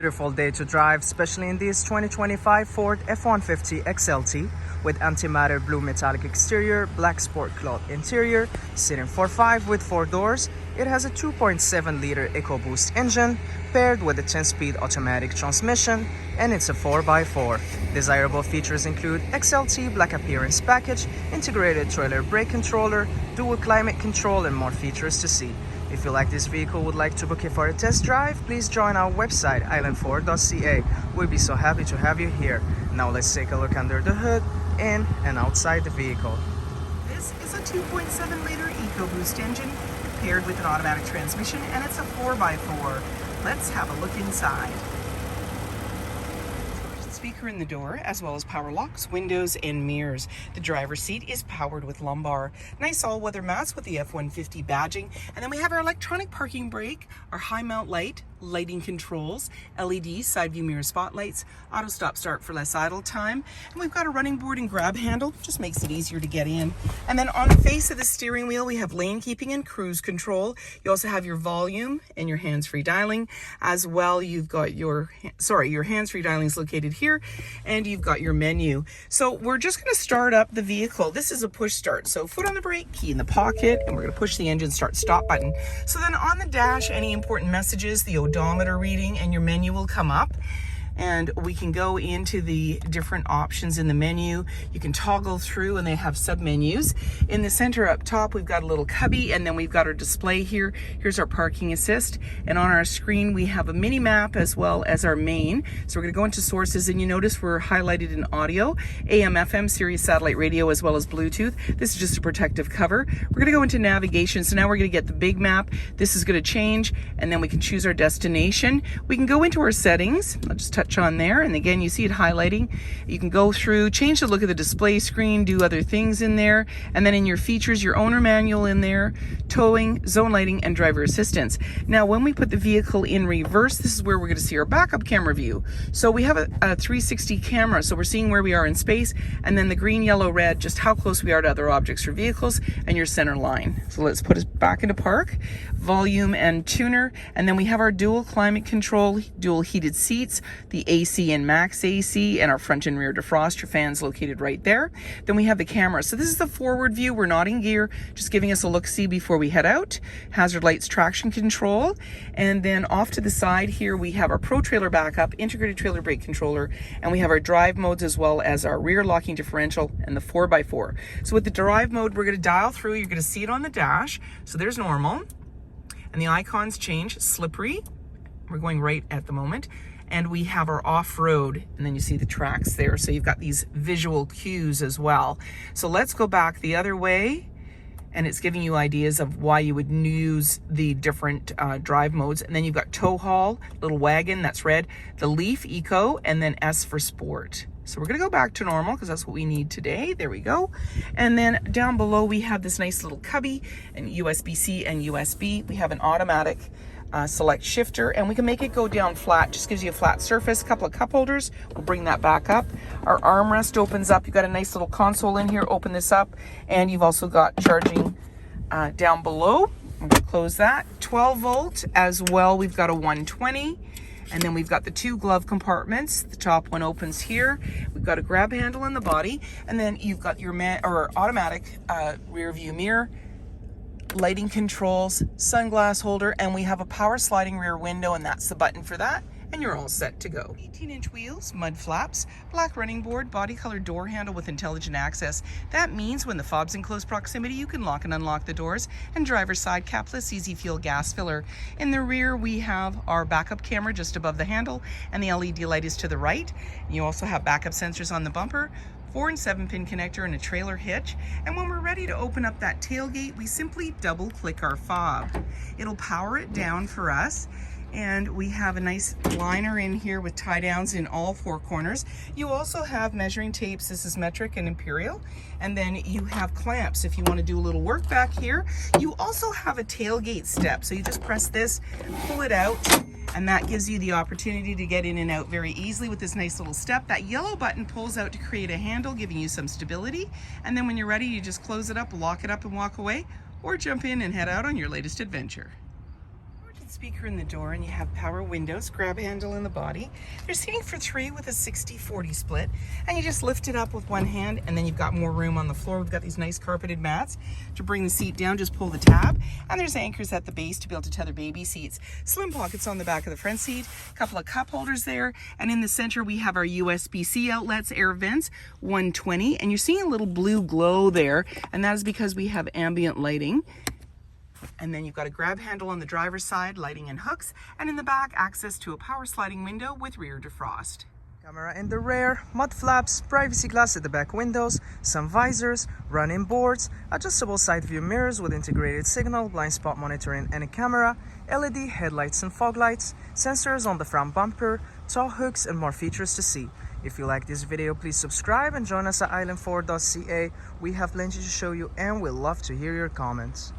Beautiful day to drive, especially in this 2025 Ford F-150 XLT with antimatter blue metallic exterior, black sport cloth interior, sitting 4.5 with 4 doors. It has a 2.7-liter EcoBoost engine paired with a 10-speed automatic transmission, and it's a 4x4. Desirable features include XLT black appearance package, integrated trailer brake controller, dual climate control, and more features to see. If you like this vehicle, would like to book it for a test drive, please join our website islandford.ca. We'll be so happy to have you here. Now let's take a look under the hood, in and outside the vehicle. This is a 2.7-liter EcoBoost engine paired with an automatic transmission, and it's a 4x4. Let's have a look inside. Speaker in the door, as well as power locks, windows, and mirrors. The driver's seat is powered with lumbar. Nice all-weather mats with the F-150 badging. And then we have our electronic parking brake, our high mount light, lighting controls, LED side view mirror spotlights, auto stop start for less idle time. And we've got a running board and grab handle, just makes it easier to get in. And then on the face of the steering wheel, we have lane keeping and cruise control. You also have your volume and your hands-free dialing. As well, you've got your hands-free dialing is located here, and you've got your menu. So we're just going to start up the vehicle. This is a push start. So foot on the brake, key in the pocket, and we're going to push the engine start stop button. So then on the dash, any important messages, the odometer reading, and your menu will come up. And we can go into the different options in the menu. You can toggle through, and they have sub-menus. In the center up top, we've got a little cubby, and then we've got our display here. Here's our parking assist. And on our screen, we have a mini map as well as our main. So we're gonna go into sources, and you notice we're highlighted in audio, AM, FM, Sirius satellite radio, as well as Bluetooth. This is just a protective cover. We're gonna go into navigation. So now we're gonna get the big map. This is gonna change, and then we can choose our destination. We can go into our settings. I'll just touch on there, and again you see it highlighting. You can go through, change the look of the display screen, do other things in there, and then in your features, your owner manual in there, towing, zone lighting, and driver assistance. Now when we put the vehicle in reverse, this is where we're going to see our backup camera view. So we have a 360 camera, so we're seeing where we are in space, and then the green, yellow, red, just how close we are to other objects or vehicles, and your center line. So let's put us back into park, volume and tuner, and then we have our dual climate control, dual heated seats, the AC and max AC, and our front and rear defroster fans located right there. Then we have the camera. So this is the forward view. We're not in gear, just giving us a look-see before we head out. Hazard lights, traction control, and then off to the side here we have our Pro Trailer backup, integrated trailer brake controller, and we have our drive modes as well as our rear locking differential and the 4x4. So with the drive mode, we're going to dial through. You're going to see it on the dash. So there's normal, and the icons change. Slippery, we're going right at the moment. And we have our off-road, and then you see the tracks there. So you've got these visual cues as well. So let's go back the other way, and it's giving you ideas of why you would use the different drive modes. And then you've got tow haul, little wagon, that's red, the Leaf Eco, and then S for sport. So we're gonna go back to normal because that's what we need today. There we go. And then down below we have this nice little cubby and USB-C and USB. We have an automatic select shifter, and we can make it go down flat. Just gives you a flat surface. A couple of cup holders, we'll bring that back up. Our armrest opens up. You've got a nice little console in here. Open this up, and you've also got charging down below. I'm going to close that. 12 volt as well. We've got a 120, and then we've got the 2 glove compartments. The top one opens here. We've got a grab handle in the body, and then you've got your automatic rear view mirror, lighting controls, sunglass holder, and we have a power sliding rear window, and that's the button for that, and you're all set to go. 18-inch wheels, mud flaps, black running board, body colored door handle with intelligent access. That means when the fob's in close proximity, you can lock and unlock the doors, and driver's side capless easy fuel gas filler. In the rear, we have our backup camera just above the handle, and the LED light is to the right. You also have backup sensors on the bumper, 4 and 7-pin connector, and a trailer hitch. And when we're ready to open up that tailgate, we simply double click our fob. It'll power it down for us. And we have a nice liner in here with tie downs in all 4 corners. You also have measuring tapes. This is metric and imperial. And then you have clamps if you want to do a little work back here. You also have a tailgate step. So you just press this, pull it out, and that gives you the opportunity to get in and out very easily with this nice little step. That yellow button pulls out to create a handle, giving you some stability. And then when you're ready, you just close it up, lock it up, and walk away, or jump in and head out on your latest adventure. speaker in the door, and you have power windows, grab handle in the body. There's seating for 3 with a 60-40 split, and you just lift it up with one hand, and then you've got more room on the floor. We've got these nice carpeted mats. To bring the seat down, just pull the tab, and there's anchors at the base to be able to tether baby seats. Slim pockets on the back of the front seat, a couple of cup holders there, and in the center we have our USB-C outlets, air vents, 120, and you're seeing a little blue glow there, and that is because we have ambient lighting. And then you've got a grab handle on the driver's side, lighting and hooks, and in the back, access to a power sliding window with rear defrost. Camera in the rear, mud flaps, privacy glass at the back windows, some visors, running boards, adjustable side view mirrors with integrated signal, blind spot monitoring and a camera, LED headlights and fog lights, sensors on the front bumper, tow hooks, and more features to see. If you like this video, please subscribe and join us at island4.ca. We have plenty to show you and we'd love to hear your comments.